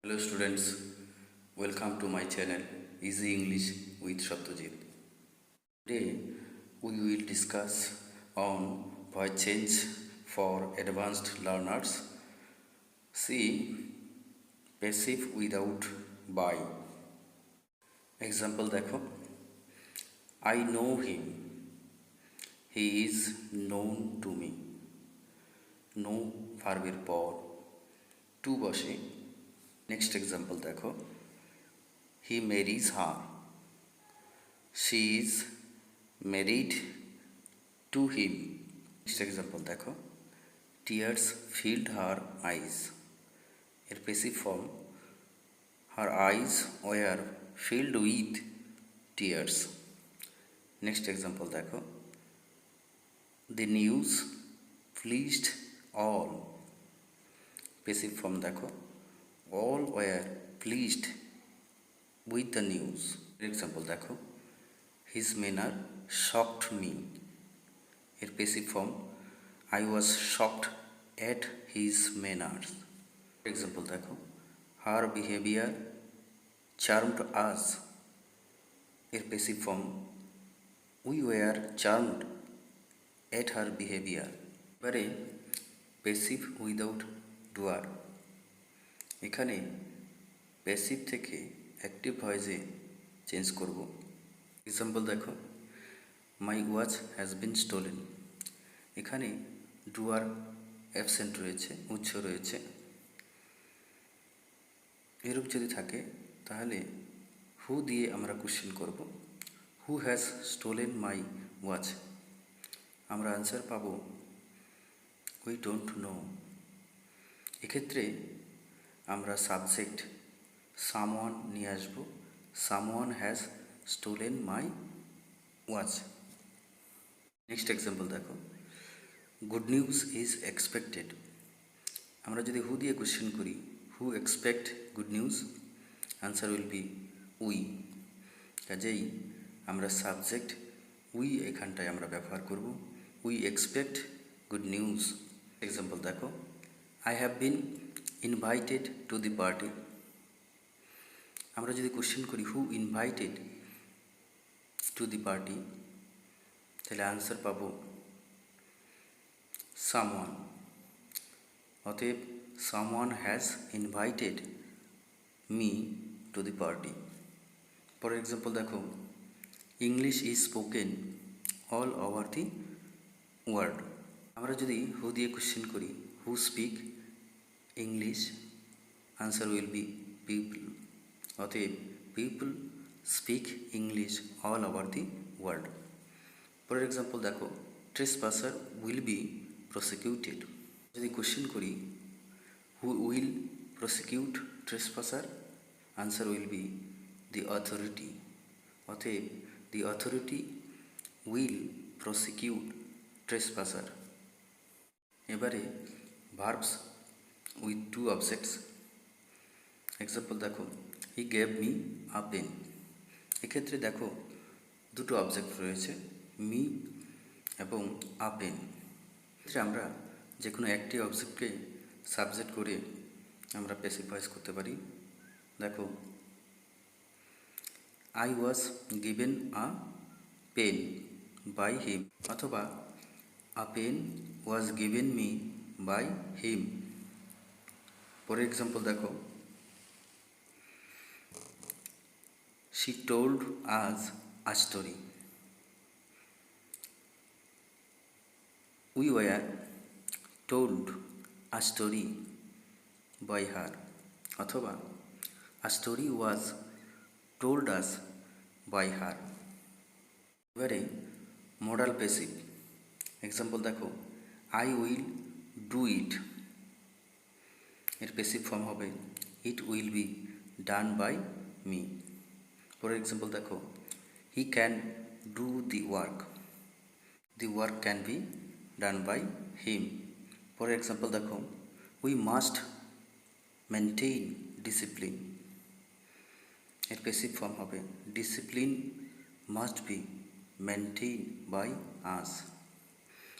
Hello students, welcome to my channel Easy English with Satyajit. Today we will discuss on voice change for advanced learners. See passive without by. Example देखो, I know him. He is known to me. No ভার্বের পর to বসে। Next example देखो, he marries her. She is married to him. Next example देखो, tears filled her eyes. एर passive form, her eyes were filled with tears. Next example देखो, the news pleased all. Passive form देखो, all were pleased with the news. Example देखो, his manner shocked me. एर passive form, I was shocked at his manners. Example देखो, her behavior charmed us. एर passive form, we were charmed at her behavior. এবারে passive without ডুয়ার। এখানে passive থেকে active ভয়েসে change করব। Example দেখো, my watch has been stolen. এখানে ডুয়ার absent রয়েছে, উৎস রয়েছে। এরূপ যদি থাকে তাহলে হু দিয়ে আমরা কোশ্চেন করব, who has stolen my watch. আমরা আনসার পাব উই ডোন্ট নো। এক্ষেত্রে আমরা সাবজেক্ট সামওয়ান নিয়ে আসব, someone has stolen my watch. Next example দেখো, গুড নিউজ ইজ এক্সপেক্টেড। আমরা যদি হু দিয়ে কোশ্চেন করি, who expect good news, answer will be we. কাজেই আমরা সাবজেক্ট উই এখানটায় আমরা ব্যবহার করব, we expect good news. Example দেখো, I have been invited to the party. আমরা যদি কোশ্চেন করি who invited to the party, তাহলে আনসার পাব সামওয়ান। অতএব someone has invited me to the party. পরের এক্সাম্পল দেখো, English is spoken all over the world. আমরা যদি হু দিয়ে কোশ্চেন করি, who speak English, answer will be people. অতএব people speak English all over the world. পরের example দেখো, trespasser will be prosecuted. যদি কোশ্চেন করি who will prosecute trespasser, answer will be the authority. অতএব দি authority will prosecute trespasser. এবারে verbs with two objects. Example দেখো, he gave me a pen. এক্ষেত্রে দেখো দুটো অবজেক্ট রয়েছে, মি এবং আ পেন। এক্ষেত্রে আমরা যে কোনো একটি অবজেক্টকে সাবজেক্ট করে আমরা প্যাসিভ ভয়েস করতে পারি। দেখো, I was given a pen by him, অথবা a pen was given me by him. পরের এক্সাম্পল দেখো, she told us a story. We were told a story by her, অথবা a story was told us by her. এবারে modal passive. Example দেখো, I will do it। এর passive form হবে it will be done by me। For example দেখো, he can do the work can be done by him. For example দেখো, we must maintain discipline. এর passive form হবে discipline must be maintain by us.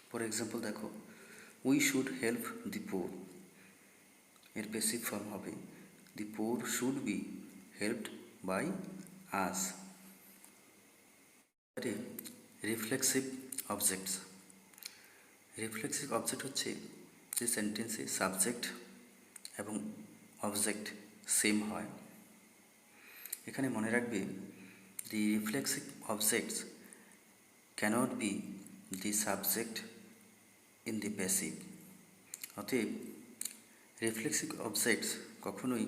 For example দেখো, we should help the poor. এর passive form হবে The poor should be helped by us. Reflexive objects. Reflexive object হচ্ছে যে সেন্টেন্সে subject এবং object same হয়। এখানে মনে রাখবে the reflexive objects cannot be the subject in the passive. অতএব রিফ্লেক্সিভ অবজেক্টস কখনোই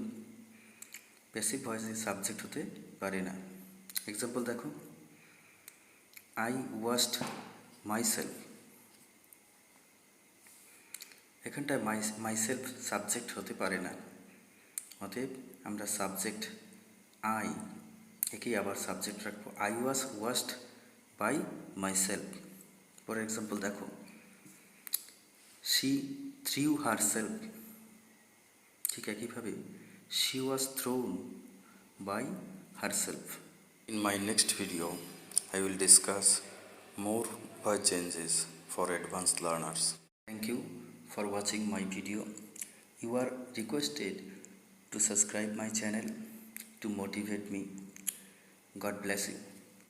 প্যাসিভ ভয়েসে সাবজেক্ট হতে পারে না। এক্সাম্পল দেখো, আই ওয়াশড মাইসেলফ। এখানটায় মাইসেলফ সাবজেক্ট হতে পারে না, অতএব আমরা সাবজেক্ট আই একেই আবার সাবজেক্ট রাখবো। I was washed by myself. For example দেখো, শি থ্রিউ হারসেলফ। ঠিক একইভাবে she was thrown by herself. In my next video, I will discuss more voice changes for advanced learners. Thank you for watching my video. You are requested to subscribe my channel to motivate me. God bless you.